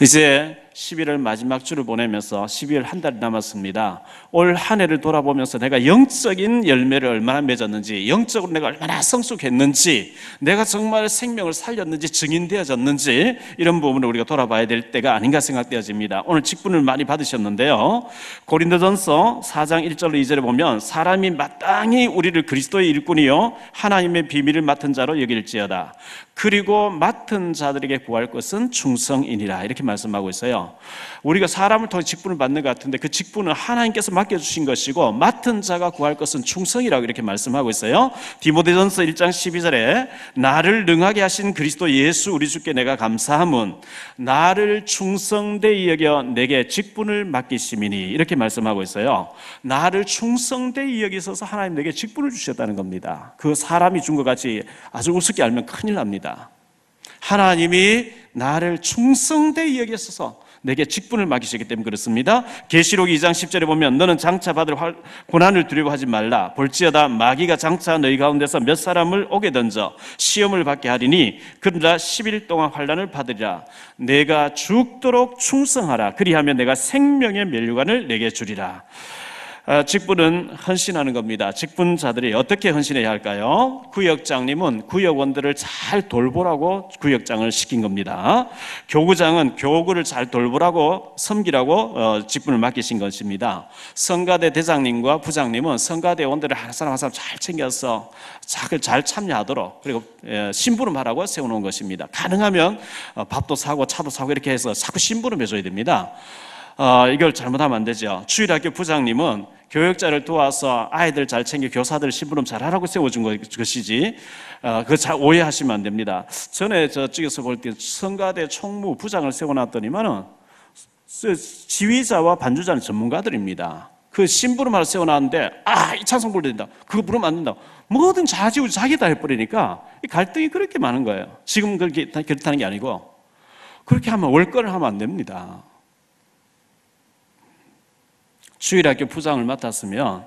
이제 11월 마지막 주를 보내면서 12월 한 달이 남았습니다. 올 한 해를 돌아보면서 내가 영적인 열매를 얼마나 맺었는지, 영적으로 내가 얼마나 성숙했는지, 내가 정말 생명을 살렸는지, 증인되어졌는지, 이런 부분을 우리가 돌아봐야 될 때가 아닌가 생각되어집니다. 오늘 직분을 많이 받으셨는데요, 고린도전서 4장 1절로 2절에 보면 사람이 마땅히 우리를 그리스도의 일꾼이요 하나님의 비밀을 맡은 자로 여길지어다. 그리고 맡은 자들에게 구할 것은 충성이니라, 이렇게 말씀하고 있어요. 우리가 사람을 통해 직분을 받는 것 같은데 그 직분은 하나님께서 맡겨주신 것이고 맡은 자가 구할 것은 충성이라고 이렇게 말씀하고 있어요. 디모데전서 1장 12절에 나를 능하게 하신 그리스도 예수 우리 주께 내가 감사함은 나를 충성되이 여겨 내게 직분을 맡기심이니, 이렇게 말씀하고 있어요. 나를 충성되이 여기셔서 하나님 내게 직분을 주셨다는 겁니다. 그 사람이 준 것 같이 아주 우습게 알면 큰일 납니다. 하나님이 나를 충성되이 여기셔서 내게 직분을 맡기시기 때문에 그렇습니다. 계시록 2장 10절에 보면 너는 장차 받을 고난을 두려워하지 말라. 볼지어다 마귀가 장차 너희 가운데서 몇 사람을 오게 던져 시험을 받게 하리니 그러자 10일 동안 환난을 받으리라. 내가 죽도록 충성하라. 그리하면 내가 생명의 면류관을 내게 주리라. 직분은 헌신하는 겁니다. 직분자들이 어떻게 헌신해야 할까요? 구역장님은 구역원들을 잘 돌보라고 구역장을 시킨 겁니다. 교구장은 교구를 잘 돌보라고, 섬기라고 직분을 맡기신 것입니다. 성가대 대장님과 부장님은 성가대 원들을 한 사람 한 사람 잘 챙겨서 잘 참여하도록, 그리고 심부름하라고 세워놓은 것입니다. 가능하면 밥도 사고 차도 사고 이렇게 해서 자꾸 심부름해줘야 됩니다. 이걸 잘못하면 안 되죠. 주일학교 부장님은 교역자를 도와서 아이들 잘 챙겨 교사들 심부름 잘하라고 세워준 것이지, 그거 잘 오해하시면 안 됩니다. 전에 저쪽에서 볼 때 성가대 총무 부장을 세워놨더니만은 지휘자와 반주자는 전문가들입니다. 그 심부름하러 세워놨는데 이 찬송 불러야 된다, 그거 부르면 안 된다, 뭐든 자지우지 자기 다 해버리니까 갈등이 그렇게 많은 거예요. 지금 그렇다는 게 아니고, 그렇게 하면 월권을 하면 안 됩니다. 주일학교 부장을 맡았으면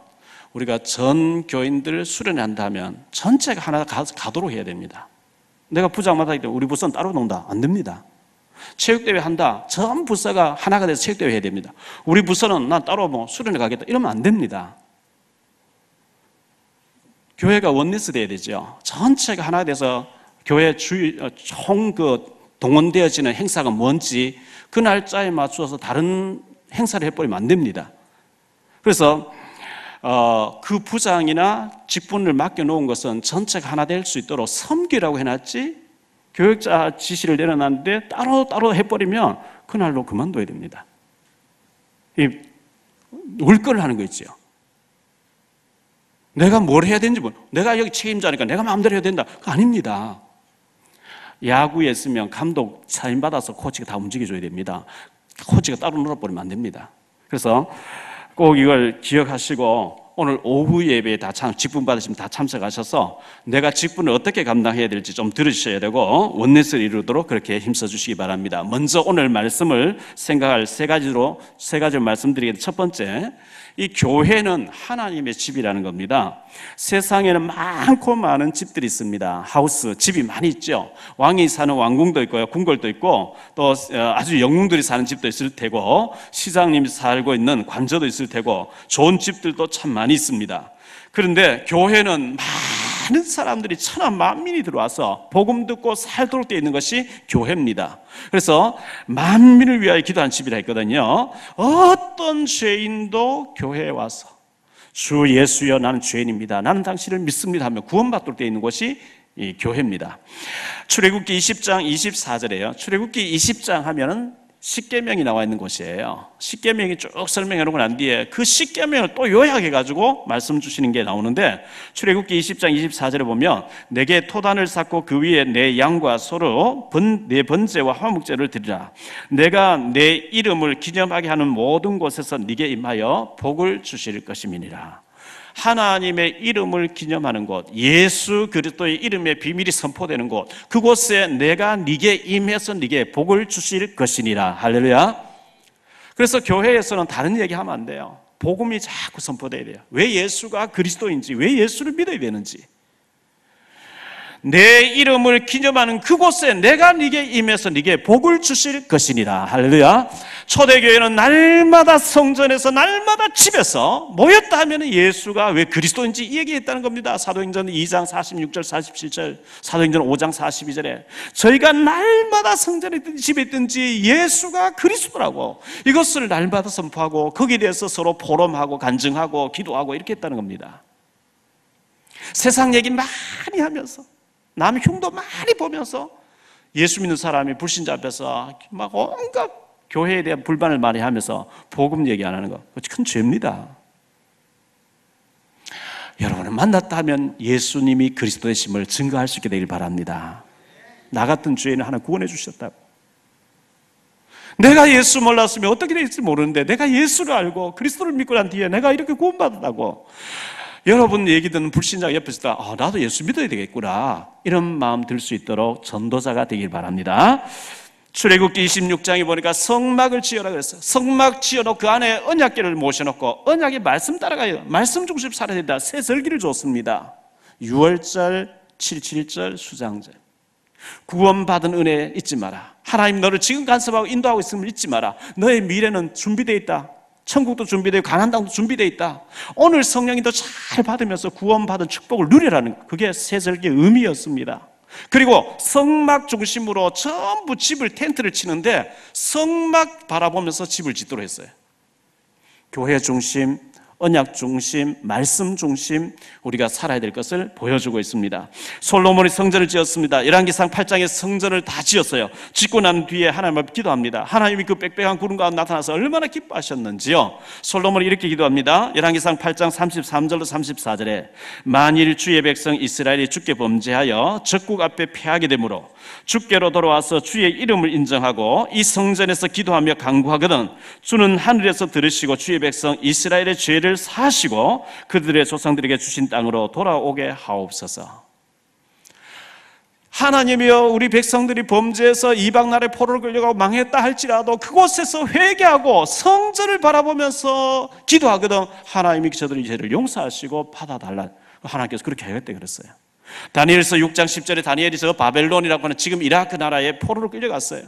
우리가 전 교인들 수련한다면 전체가 하나 가도록 해야 됩니다. 내가 부장 맡았기 때문에 우리 부서는 따로 논다, 안 됩니다. 체육대회 한다, 전 부서가 하나가 돼서 체육대회 해야 됩니다. 우리 부서는 난 따로 수련회 가겠다, 이러면 안 됩니다. 교회가 원리스 돼야 되죠. 전체가 하나 돼서 교회 총 동원되어지는 행사가 뭔지 그 날짜에 맞추어서 다른 행사를 해버리면 안 됩니다. 그래서 그 부장이나 직분을 맡겨놓은 것은 전체가 하나 될 수 있도록 섬기라고 해놨지, 교육자 지시를 내려놨는데 따로 해버리면 그날로 그만둬야 됩니다. 월권을 하는 거 있죠. 내가 뭘 해야 되는지, 내가 여기 책임자니까 내가 마음대로 해야 된다, 그거 아닙니다. 야구에 있으면 감독 사인받아서 코치가 다 움직여줘야 됩니다. 코치가 따로 놀아버리면 안 됩니다. 그래서 꼭 이걸 기억하시고 오늘 오후 예배에 직분 받으시면 다 참석하셔서 내가 직분을 어떻게 감당해야 될지 좀 들으셔야 되고 원내스를 이루도록 그렇게 힘써 주시기 바랍니다. 먼저 오늘 말씀을 생각할 세 가지를 말씀드리겠습니다. 첫 번째, 이 교회는 하나님의 집이라는 겁니다. 세상에는 많고 많은 집들이 있습니다. 하우스, 집이 많이 있죠. 왕이 사는 왕궁도 있고요, 궁궐도 있고, 또 아주 영웅들이 사는 집도 있을 테고, 시장님이 살고 있는 관저도 있을 테고, 좋은 집들도 참 많이 있습니다. 그런데 교회는 많은 사람들이 천하 만민이 들어와서 복음 듣고 살도록 되어 있는 것이 교회입니다. 그래서 만민을 위하여 기도한 집이라 했거든요. 어떤 죄인도 교회에 와서 주 예수여 나는 죄인입니다, 나는 당신을 믿습니다 하며 구원받도록 되어 있는 곳이 이 교회입니다. 출애굽기 20장 24절에요. 출애굽기 20장 하면은 십계명이 나와 있는 곳이에요. 십계명이 쭉 설명해 놓고 난 뒤에 그 십계명을 또 요약해가지고 말씀 주시는 게 나오는데, 출애굽기 20장 24절에 보면 내게 토단을 쌓고 그 위에 내 양과 소로 내 번제와 화목제를 드리라. 내가 내 이름을 기념하게 하는 모든 곳에서 네게 임하여 복을 주실 것임이니라. 하나님의 이름을 기념하는 곳, 예수 그리스도의 이름의 비밀이 선포되는 곳, 그곳에 내가 네게 임해서 네게 복을 주실 것이니라. 할렐루야. 그래서 교회에서는 다른 얘기하면 안 돼요. 복음이 자꾸 선포돼야 돼요. 왜 예수가 그리스도인지, 왜 예수를 믿어야 되는지. 내 이름을 기념하는 그곳에 내가 네게 임해서 네게 복을 주실 것이니라. 할렐루야. 초대교회는 날마다 성전에서 날마다 집에서 모였다 하면 예수가 왜 그리스도인지 얘기했다는 겁니다. 사도행전 2장 46절 47절, 사도행전 5장 42절에 저희가 날마다 성전에 있든지 집에 있든지 예수가 그리스도라고 이것을 날마다 선포하고 거기에 대해서 서로 포럼하고 간증하고 기도하고 이렇게 했다는 겁니다. 세상 얘기 많이 하면서 남 흉도 많이 보면서 예수 믿는 사람이 불신자 앞에서 막 온갖 교회에 대한 불만을 많이 하면서 복음 얘기 안 하는 거, 그것이 큰 죄입니다. 여러분을 만났다 하면 예수님이 그리스도의 심을 증거할 수 있게 되길 바랍니다. 나 같은 죄인을 하나 구원해 주셨다고. 내가 예수 몰랐으면 어떻게 될지 모르는데 내가 예수를 알고 그리스도를 믿고 난 뒤에 내가 이렇게 구원받았다고. 여러분 얘기 듣는 불신자가 옆에서 나도 예수 믿어야 되겠구나 이런 마음 들 수 있도록 전도자가 되길 바랍니다. 출애굽기 26장에 보니까 성막을 지어라 그랬어요. 성막 지어놓고 그 안에 언약궤를 모셔놓고 언약의 말씀 따라가요. 말씀 중심 살아야 된다. 새 절기를 줬습니다. 6월절, 77절, 수장절. 구원받은 은혜 잊지 마라. 하나님 너를 지금 간섭하고 인도하고 있음을 잊지 마라. 너의 미래는 준비되어 있다. 천국도 준비되고 가나안 땅도 준비되어 있다. 오늘 성령님도 잘 받으면서 구원받은 축복을 누리라는 그게 새절기의 의미였습니다. 그리고 성막 중심으로 전부 집을 텐트를 치는데 성막 바라보면서 집을 짓도록 했어요. 교회 중심, 언약 중심, 말씀 중심 우리가 살아야 될 것을 보여주고 있습니다. 솔로몬이 성전을 지었습니다. 열왕기상 8장에 성전을 다 지었어요. 짓고 난 뒤에 하나님 앞에 기도합니다. 하나님이 그 빽빽한 구름 가운데 나타나서 얼마나 기뻐하셨는지요. 솔로몬이 이렇게 기도합니다. 열왕기상 8장 33절로 34절에 만일 주의 백성 이스라엘이 주께 범죄하여 적국 앞에 패하게 되므로 주께로 돌아와서 주의 이름을 인정하고 이 성전에서 기도하며 간구하거든 주는 하늘에서 들으시고 주의 백성 이스라엘의 죄를 사하시고 그들의 조상들에게 주신 땅으로 돌아오게 하옵소서. 하나님이여 우리 백성들이 범죄해서 이방 나라의 포로를 끌려가고 망했다 할지라도 그곳에서 회개하고 성전을 바라보면서 기도하거든 하나님이 저들의 죄를 용서하시고 받아달라. 하나님께서 그렇게 하겠다 그랬어요. 다니엘서 6장 10절에 다니엘이 저 바벨론이라고 하는 지금 이라크 나라에 포로를 끌려갔어요.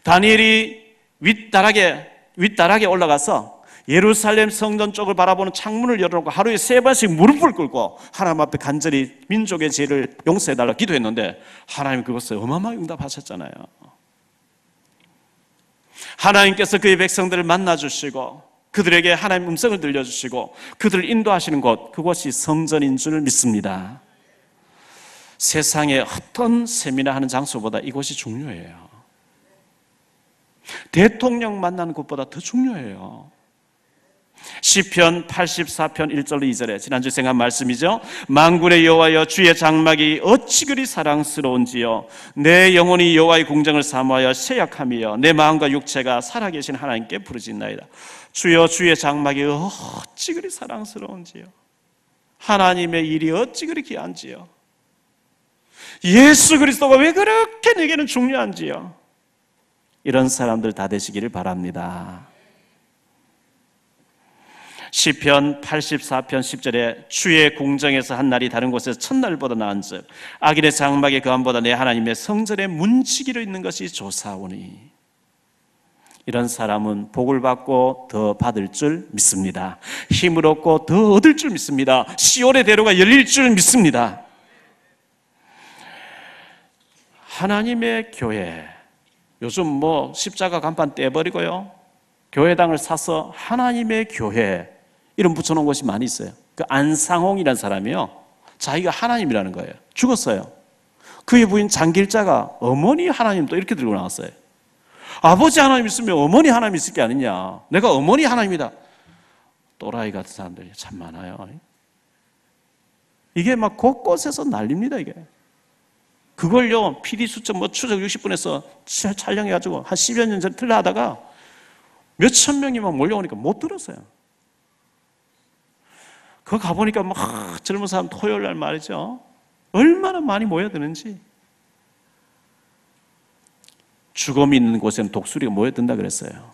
다니엘이 윗다락에 올라가서 예루살렘 성전 쪽을 바라보는 창문을 열어놓고 하루에 3번씩 무릎을 꿇고 하나님 앞에 간절히 민족의 죄를 용서해달라고 기도했는데 하나님이 그것을 어마어마하게 응답하셨잖아요. 하나님께서 그의 백성들을 만나주시고 그들에게 하나님의 음성을 들려주시고 그들을 인도하시는 곳, 그곳이 성전인 줄 믿습니다. 세상에 어떤 세미나 하는 장소보다 이곳이 중요해요. 대통령 만나는 곳보다 더 중요해요. 시편 84편 1절로 2절에 지난주 생각한 말씀이죠. 만군의 여호와여 주의 장막이 어찌 그리 사랑스러운지요 내 영혼이 여호와의 궁정을 사모하여 쇠약함이여 내 마음과 육체가 살아계신 하나님께 부르짖나이다. 주여 주의 장막이 어찌 그리 사랑스러운지요 하나님의 일이 어찌 그리 귀한지요 예수 그리스도가 왜 그렇게 내게는 중요한지요. 이런 사람들 다 되시기를 바랍니다. 시편 84편 10절에 주의 궁정에서 한 날이 다른 곳에서 첫날보다 나은즉 악인의 장막의 거함보다 내 하나님의 성전의 문지기로 있는 것이 좋사오니. 이런 사람은 복을 받고 더 받을 줄 믿습니다. 힘을 얻고 더 얻을 줄 믿습니다. 시온의 대로가 열릴 줄 믿습니다. 하나님의 교회, 요즘 십자가 간판 떼버리고요 교회당을 사서 하나님의 교회 이름 붙여놓은 곳이 많이 있어요. 그 안상홍이라는 사람이요 자기가 하나님이라는 거예요. 죽었어요. 그의 부인 장길자가 어머니 하나님도 이렇게 들고 나왔어요. 아버지 하나님 있으면 어머니 하나님 있을 게 아니냐, 내가 어머니 하나님이다. 또라이 같은 사람들이 참 많아요. 이게 막 곳곳에서 난립니다. 이게 그걸요 PD 수첩 추적 60분에서 촬영해가지고 한 10여 년 전에 틀려 하다가 몇천 명이 막 몰려오니까 못 들었어요. 그거 가보니까 막 젊은 사람 토요일 날 말이죠 얼마나 많이 모여드는지. 죽음이 있는 곳에는 독수리가 모여든다 그랬어요.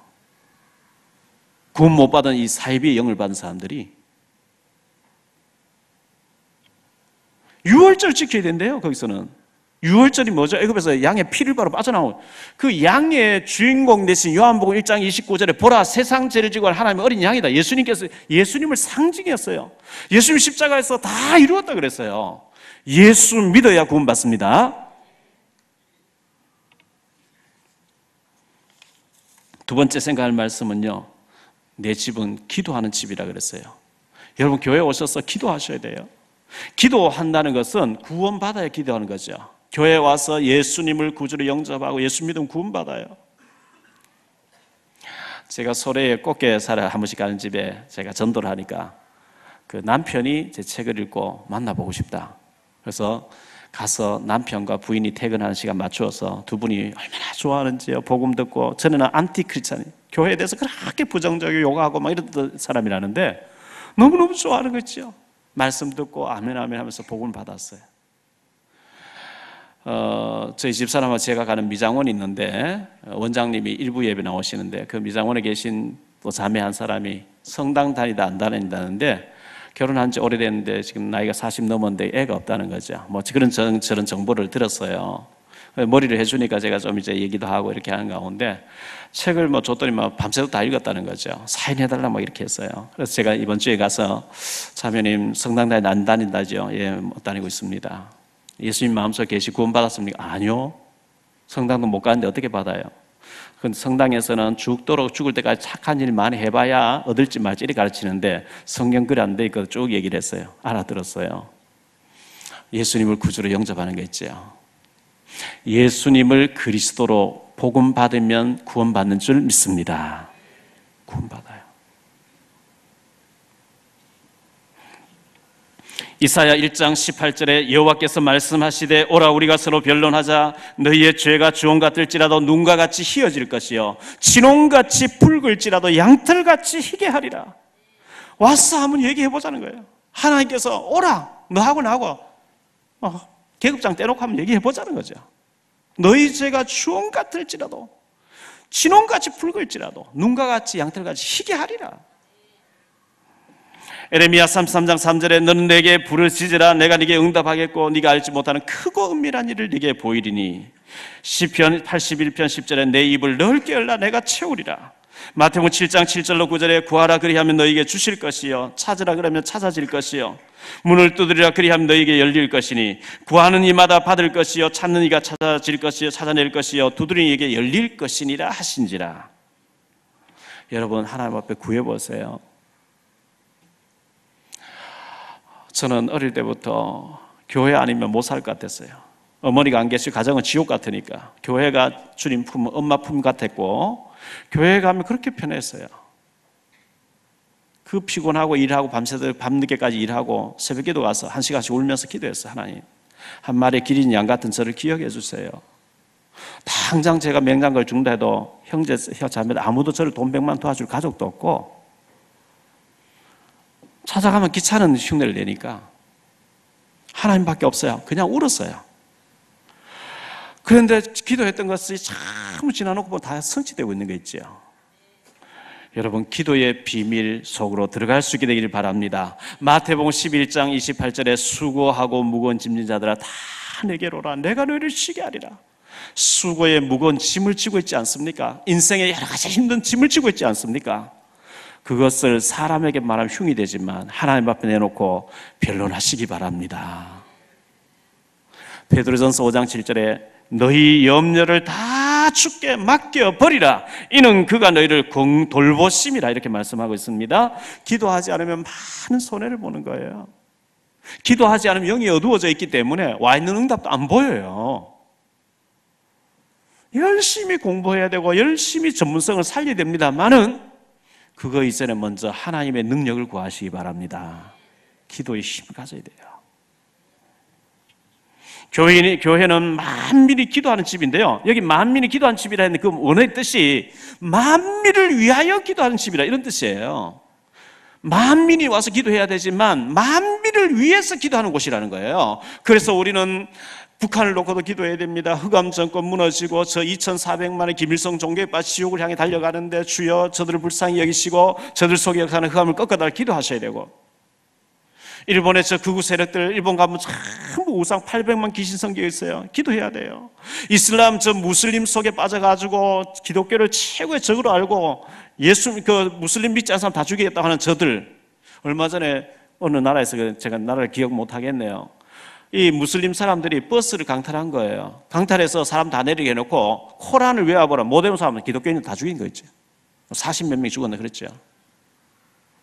구원 못 받은 이 사이비의 영을 받은 사람들이 유월절 지켜야 된대요. 거기서는. 유월절이 뭐죠? 애굽에서 양의 피를 바로 빠져나온 그 양의 주인공 대신 요한복음 1장 29절에 보라 세상 죄를 지고 하나님의 어린 양이다. 예수님께서 예수님을 상징했어요. 예수님 십자가에서 다 이루었다 그랬어요. 예수 믿어야 구원받습니다. 두 번째 생각할 말씀은요, 내 집은 기도하는 집이라 그랬어요. 여러분 교회 오셔서 기도하셔야 돼요. 기도한다는 것은 구원받아야 기도하는 거죠. 교회 와서 예수님을 구주로 영접하고 예수 믿으면 구원받아요. 제가 소래에 꽃게사를 한 번씩 가는 집에 제가 전도를 하니까 그 남편이 제 책을 읽고 만나보고 싶다. 그래서 가서 남편과 부인이 퇴근하는 시간 맞추어서 두 분이 얼마나 좋아하는지요. 복음 듣고, 저는 안티 크리스찬, 교회에 대해서 그렇게 부정적이고 욕하고 막 이런 사람이라는데 너무너무 좋아하는 거죠. 말씀 듣고 아멘 아멘 하면서 복음을 받았어요. 저희 집사람과 제가 가는 미장원이 있는데 원장님이 일부 예배 나오시는데 그 미장원에 계신 또 자매 한 사람이 성당 다니다 안 다닌다는데 결혼한 지 오래됐는데 지금 나이가 40 넘었는데 애가 없다는 거죠. 뭐 그런 저런 정보를 들었어요. 머리를 해주니까 제가 좀 이제 얘기도 하고 이렇게 하는 가운데 책을 뭐 줬더니 막 밤새도 다 읽었다는 거죠. 사인해달라 막 이렇게 했어요. 그래서 제가 이번 주에 가서 자매님 성당 다니다 안 다닌다죠. 예, 못 다니고 있습니다. 예수님 마음속에 계시 구원받았습니까? 아니요. 성당도 못 가는데 어떻게 받아요? 성당에서는 죽도록 죽을 때까지 착한 일 많이 해봐야 얻을지 말지 이렇게 가르치는데 성경 글이 안 돼 있고 쭉 얘기를 했어요. 알아들었어요. 예수님을 구주로 영접하는 게 있죠. 예수님을 그리스도로 복음 받으면 구원받는 줄 믿습니다. 구원받아요. 이사야 1장 18절에 여호와께서 말씀하시되 오라 우리가 서로 변론하자. 너희의 죄가 주홍 같을지라도 눈과 같이 희어질 것이요 진홍같이 붉을지라도 양털같이 희게 하리라. 와서 한번 얘기해보자는 거예요. 하나님께서 오라 너하고 나하고 계급장 떼놓고 한번 얘기해보자는 거죠. 너희 죄가 주홍 같을지라도 진홍같이 붉을지라도 눈과 같이 양털같이 희게 하리라. 에레미야 33장 3절에 너는 내게 부르짖으라 내가 네게 응답하겠고 네가 알지 못하는 크고 은밀한 일을 네게 보이리니. 시편 81편 10절에 내 입을 넓게 열라 내가 채우리라. 마태복음 7장 7절로 9절에 구하라 그리하면 너희에게 주실 것이요 찾으라 그러면 찾아질 것이요 문을 두드리라 그리하면 너희에게 열릴 것이니 구하는 이마다 받을 것이요 찾는 이가 찾아질 것이요 찾아낼 것이요 두드리는 이에게 열릴 것이니라 하신지라. 여러분 하나님 앞에 구해보세요. 저는 어릴 때부터 교회 아니면 못 살 것 같았어요. 어머니가 안 계시고 가정은 지옥 같으니까 교회가 주님 품, 엄마 품 같았고 교회 가면 그렇게 편했어요. 그 피곤하고 일하고 밤새도록 밤늦게까지 일하고 새벽기도 가서 1시간씩 울면서 기도했어요. 하나님 한 마리의 기린 양 같은 저를 기억해 주세요. 당장 제가 맹장걸 죽는다 해도 형제 자매들 아무도 저를 돈 100만 도와줄 가족도 없고 찾아가면 귀찮은 흉내를 내니까 하나님밖에 없어요. 그냥 울었어요. 그런데 기도했던 것이 참 지나놓고 보면 다 성취되고 있는 거 있죠. 여러분 기도의 비밀 속으로 들어갈 수 있게 되기를 바랍니다. 마태복음 11장 28절에 수고하고 무거운 짐진 자들아 다 내게로 오라 내가 너희를 쉬게 하리라. 수고에 무거운 짐을 지고 있지 않습니까? 인생에 여러 가지 힘든 짐을 지고 있지 않습니까? 그것을 사람에게 말하면 흉이 되지만 하나님 앞에 내놓고 변론하시기 바랍니다. 베드로전서 5장 7절에 너희 염려를 다 주께 맡겨버리라 이는 그가 너희를 돌보심이라 이렇게 말씀하고 있습니다. 기도하지 않으면 많은 손해를 보는 거예요. 기도하지 않으면 영이 어두워져 있기 때문에 와 있는 응답도 안 보여요. 열심히 공부해야 되고 열심히 전문성을 살려야 됩니다만은 그거 이전에 먼저 하나님의 능력을 구하시기 바랍니다. 기도에 힘을 가져야 돼요. 교회는 만민이 기도하는 집인데요. 여기 만민이 기도하는 집이라 했는데 그 원어의 뜻이 만민을 위하여 기도하는 집이라 이런 뜻이에요. 만민이 와서 기도해야 되지만 만민을 위해서 기도하는 곳이라는 거예요. 그래서 우리는 북한을 놓고도 기도해야 됩니다. 흑암 정권 무너지고 저 2,400만의 김일성 종교파 지옥을 향해 달려가는데 주여 저들을 불쌍히 여기시고 저들 속에 역사하는 흑암을 꺾어달라 기도하셔야 되고 일본의 저 극우 세력들 일본 가면 전부 우상 800만 귀신 성겨 있어요. 기도해야 돼요. 이슬람 저 무슬림 속에 빠져가지고 기독교를 최고의 적으로 알고 그 무슬림 믿지 않는 사람 다 죽이겠다고 하는 저들, 얼마 전에 어느 나라에서 제가 나라를 기억 못 하겠네요. 이 무슬림 사람들이 버스를 강탈한 거예요. 강탈해서 사람 다 내리게 해놓고 코란을 외워보라. 못 외운 사람은 기독교인들 다 죽인 거 있죠. 40몇 명이 죽었네 그랬죠.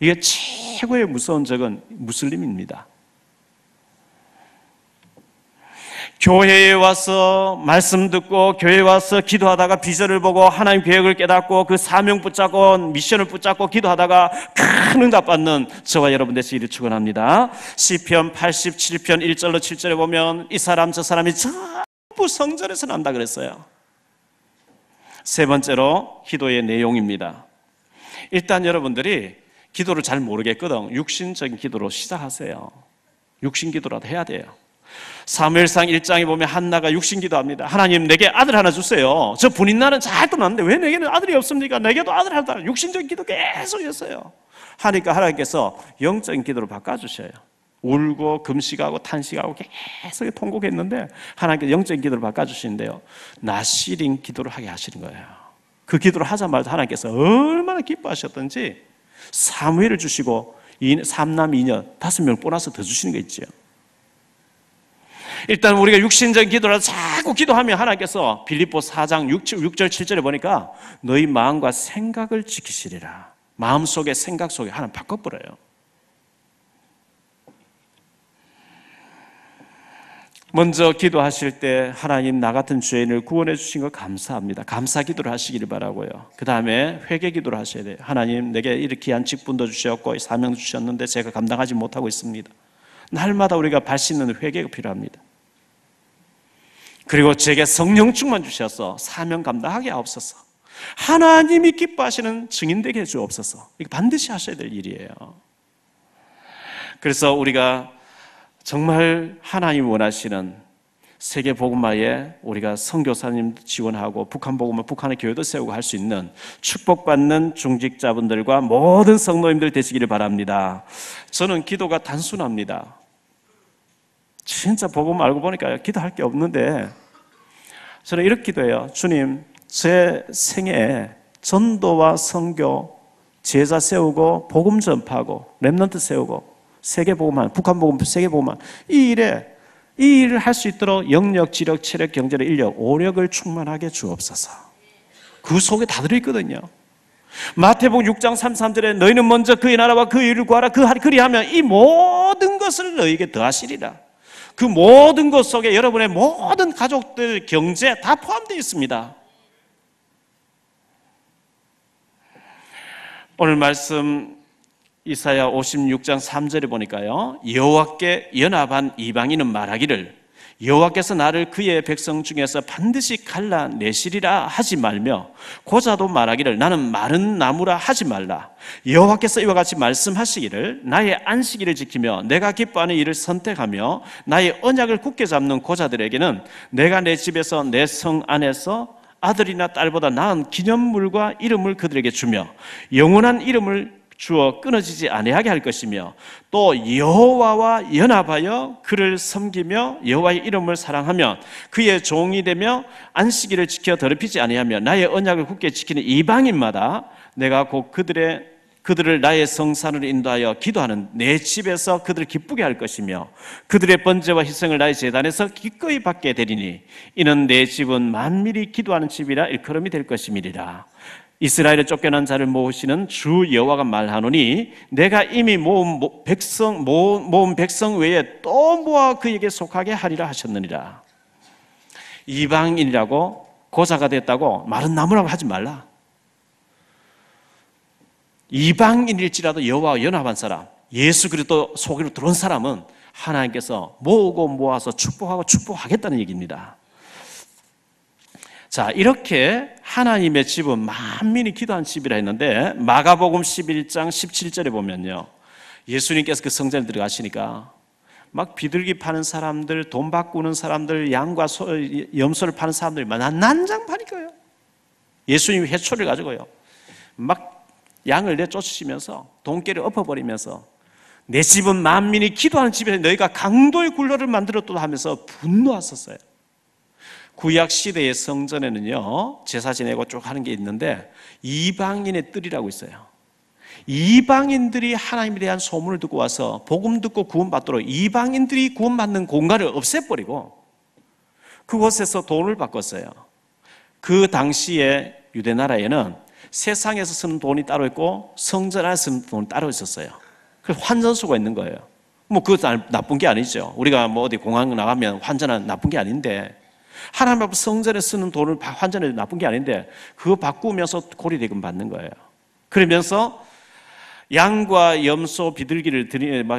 이게 최고의 무서운 적은 무슬림입니다. 교회에 와서 말씀 듣고 교회에 와서 기도하다가 비전을 보고 하나님 계획을 깨닫고 그 사명 붙잡고 미션을 붙잡고 기도하다가 큰 응답 받는 저와 여러분 되시기를 축원합니다. 시편 87편 1절로 7절에 보면 이 사람 저 사람이 전부 성전에서 난다 그랬어요. 세 번째로 기도의 내용입니다. 일단 여러분들이 기도를 잘 모르겠거든. 육신적인 기도로 시작하세요. 육신 기도라도 해야 돼요. 사무엘상 1장에 보면 한나가 육신 기도합니다. 하나님 내게 아들 하나 주세요. 저 분인 날은 잘 떠났는데 왜 내게는 아들이 없습니까? 내게도 아들 하나. 육신적인 기도 계속 했어요. 하니까 하나님께서 영적인 기도로 바꿔주셔요. 울고 금식하고 탄식하고 계속 통곡했는데 하나님께서 영적인 기도로 바꿔주시는데요, 나시린 기도를 하게 하시는 거예요. 그 기도를 하자마자 하나님께서 얼마나 기뻐하셨던지 사무엘을 주시고 3남 2녀 5명 보너스 더 주시는 거 있죠. 일단 우리가 육신적인 기도라도 자꾸 기도하면 하나님께서 빌립보 4장 6절 7절에 보니까 너희 마음과 생각을 지키시리라. 마음속에 생각 속에 하나님 바꿔버려요. 먼저 기도하실 때 하나님 나 같은 죄인을 구원해 주신 거 감사합니다. 감사 기도를 하시기를 바라고요. 그 다음에 회개 기도를 하셔야 돼요. 하나님 내게 이렇게 귀한 직분도 주셨고 사명도 주셨는데 제가 감당하지 못하고 있습니다. 날마다 우리가 발 씻는 회개가 필요합니다. 그리고 제게 성령 충만 주셔서 사명 감당하게 하옵소서. 하나님이 기뻐하시는 증인 되게 해 주옵소서. 이거 반드시 하셔야 될 일이에요. 그래서 우리가 정말 하나님 원하시는 세계 복음화에 우리가 선교사님 지원하고 북한 복음화, 북한의 교회도 세우고 할 수 있는 축복받는 중직자분들과 모든 성도님들 되시기를 바랍니다. 저는 기도가 단순합니다. 진짜 복음 알고 보니까 기도할 게 없는데 저는 이렇게 기도해요. 주님, 제 생애에 전도와 선교, 제자 세우고 복음 전파하고 렘넌트 세우고 세계 복음화, 북한 복음, 세계 복음화 이 일을 할 수 있도록 영력, 지력, 체력, 경제력, 인력, 오력을 충만하게 주옵소서. 그 속에 다 들어있거든요. 마태복음 6장 33절에 너희는 먼저 그의 나라와 그의 일을 구하라. 그리하면 이 모든 것을 너희에게 더하시리라. 그 모든 것 속에 여러분의 모든 가족들, 경제 다 포함되어 있습니다. 오늘 말씀 이사야 56장 3절에 보니까요, 여호와께 연합한 이방인은 말하기를 여호와께서 나를 그의 백성 중에서 반드시 갈라내시리라 하지 말며 고자도 말하기를 나는 마른 나무라 하지 말라. 여호와께서 이와 같이 말씀하시기를 나의 안식일을 지키며 내가 기뻐하는 일을 선택하며 나의 언약을 굳게 잡는 고자들에게는 내가 내 집에서 내 성 안에서 아들이나 딸보다 나은 기념물과 이름을 그들에게 주며 영원한 이름을 주어 끊어지지 아니하게 할 것이며 또 여호와와 연합하여 그를 섬기며 여호와의 이름을 사랑하며 그의 종이 되며 안식일을 지켜 더럽히지 아니하며 나의 언약을 굳게 지키는 이방인마다 내가 곧 그들을 나의 성산으로 인도하여 기도하는 내 집에서 그들을 기쁘게 할 것이며 그들의 번제와 희생을 나의 제단에서 기꺼이 받게 되리니 이는 내 집은 만밀히 기도하는 집이라 일컬음이 될 것임이리라. 이스라엘에 쫓겨난 자를 모으시는 주 여호와가 말하노니 내가 이미 모은 백성 외에 또 모아 그에게 속하게 하리라 하셨느니라. 이방인이라고 고자가 됐다고 마른 나무라고 하지 말라. 이방인일지라도 여호와와 연합한 사람, 예수 그리스도 속으로 들어온 사람은 하나님께서 모으고 모아서 축복하고 축복하겠다는 얘기입니다. 자, 이렇게 하나님의 집은 만민이 기도한 집이라 했는데 마가복음 11장 17절에 보면요, 예수님께서 그 성전에 들어가시니까 막 비둘기 파는 사람들, 돈 바꾸는 사람들, 양과 염소를 파는 사람들이 난장판이고요. 예수님이 회초리를 가지고요 막 양을 내쫓으시면서 돈깨를 엎어버리면서 내 집은 만민이 기도하는 집이라 너희가 강도의 굴로를 만들었도다 하면서 분노하셨어요. 구약 시대의 성전에는요, 제사 지내고 쭉 하는 게 있는데 이방인의 뜰이라고 있어요. 이방인들이 하나님에 대한 소문을 듣고 와서 복음 듣고 구원받도록 이방인들이 구원받는 공간을 없애버리고 그곳에서 돈을 바꿨어요. 그 당시에 유대 나라에는 세상에서 쓰는 돈이 따로 있고 성전 안에서 쓰는 돈이 따로 있었어요. 그 환전소가 있는 거예요. 뭐 그것도 나쁜 게 아니죠. 우리가 뭐 어디 공항 나가면 환전은 나쁜 게 아닌데, 하나님 앞에 성전에 쓰는 돈을 환전해도 나쁜 게 아닌데 그거 바꾸면서 고리대금 받는 거예요. 그러면서 양과 염소 비둘기를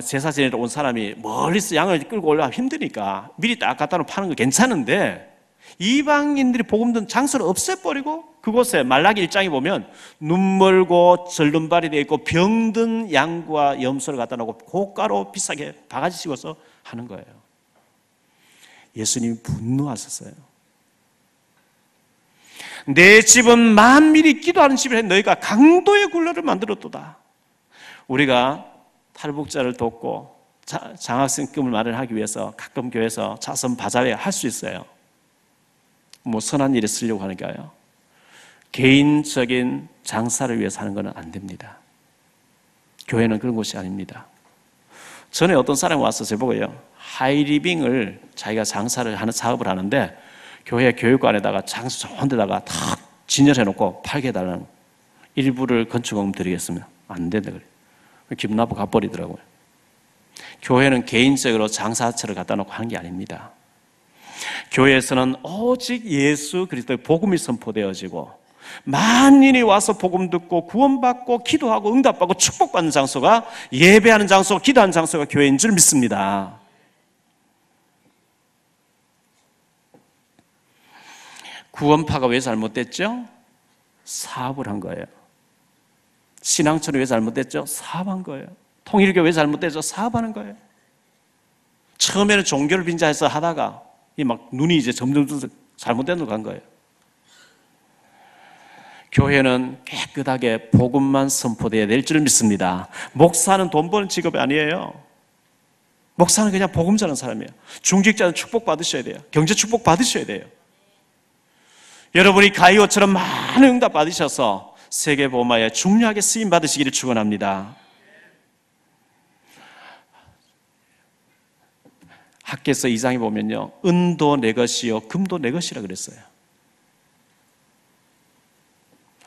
제사 지내러 온 사람이 멀리서 양을 끌고 올라가면 힘드니까 미리 딱 갖다 놓고 파는 거 괜찮은데, 이방인들이 복음 듣는 장소를 없애버리고 그곳에 말라기 1장에 보면 눈 멀고 절름발이 되어 있고 병든 양과 염소를 갖다 놓고 고가로 비싸게 바가지 씌워서 하는 거예요. 예수님이 분노하셨어요. 내 집은 만민이 기도하는 집이라 너희가 강도의 굴로를 만들었도다. 우리가 탈북자를 돕고 장학생금을 마련하기 위해서 가끔 교회에서 자선 바자회 할 수 있어요. 뭐 선한 일에 쓰려고 하니까요. 개인적인 장사를 위해서 하는 것은 안 됩니다. 교회는 그런 곳이 아닙니다. 전에 어떤 사람이 와서 저보고요, 하이리빙을 자기가 장사를 하는 사업을 하는데 교회 교육관에다가 장수 좋은 데다가 탁 진열해놓고 팔게 해달라는, 일부를 건축원금 드리겠습니다. 안 된다 그래요. 기분 나쁘고 가버리더라고요. 교회는 개인적으로 장사처를 갖다 놓고 하는 게 아닙니다. 교회에서는 오직 예수 그리스도의 복음이 선포되어지고 만인이 와서 복음 듣고 구원받고 기도하고 응답받고 축복받는 장소가, 예배하는 장소, 기도하는 장소가 교회인 줄 믿습니다. 구원파가 왜 잘못됐죠? 사업을 한 거예요. 신앙처럼 왜 잘못됐죠? 사업한 거예요. 통일교 왜 잘못됐죠? 사업하는 거예요. 처음에는 종교를 빙자해서 하다가 막 눈이 이제 점점 잘못된 데로 간 거예요. 교회는 깨끗하게 복음만 선포되어야 될 줄 믿습니다. 목사는 돈 버는 직업이 아니에요. 목사는 그냥 복음 전하는 사람이에요. 중직자는 축복 받으셔야 돼요. 경제 축복 받으셔야 돼요. 여러분이 가이오처럼 많은 응답 받으셔서 세계 복음화에 중요하게 쓰임 받으시기를 축원합니다. 학개서 2장에 보면요, 은도 내 것이요 금도 내 것이라 그랬어요.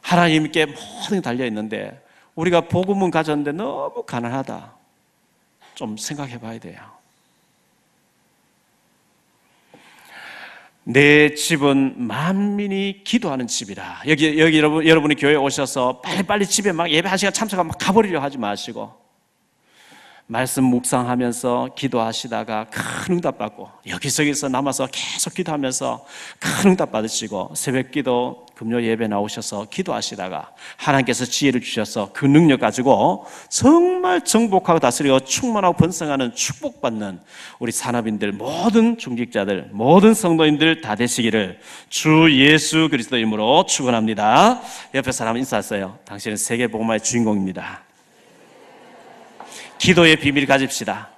하나님께 모든 게 달려 있는데 우리가 복음은 가졌는데 너무 가난하다, 좀 생각해 봐야 돼요. 내 집은 만민이 기도하는 집이라. 여기 여러분이 교회에 오셔서 빨리빨리 집에 막 예배 한 시간 참석하고 막 가버리려 하지 마시고, 말씀 묵상하면서 기도하시다가 큰 응답 받고 여기저기서 남아서 계속 기도하면서 큰 응답 받으시고, 새벽 기도 금요 예배 나오셔서 기도하시다가 하나님께서 지혜를 주셔서 그 능력 가지고 정말 정복하고 다스리고 충만하고 번성하는 축복받는 우리 산업인들, 모든 중직자들, 모든 성도인들 다 되시기를 주 예수 그리스도 이름으로 축원합니다. 옆에 사람 인사하세요. 당신은 세계 복음화의 주인공입니다. 기도의 비밀 가집시다.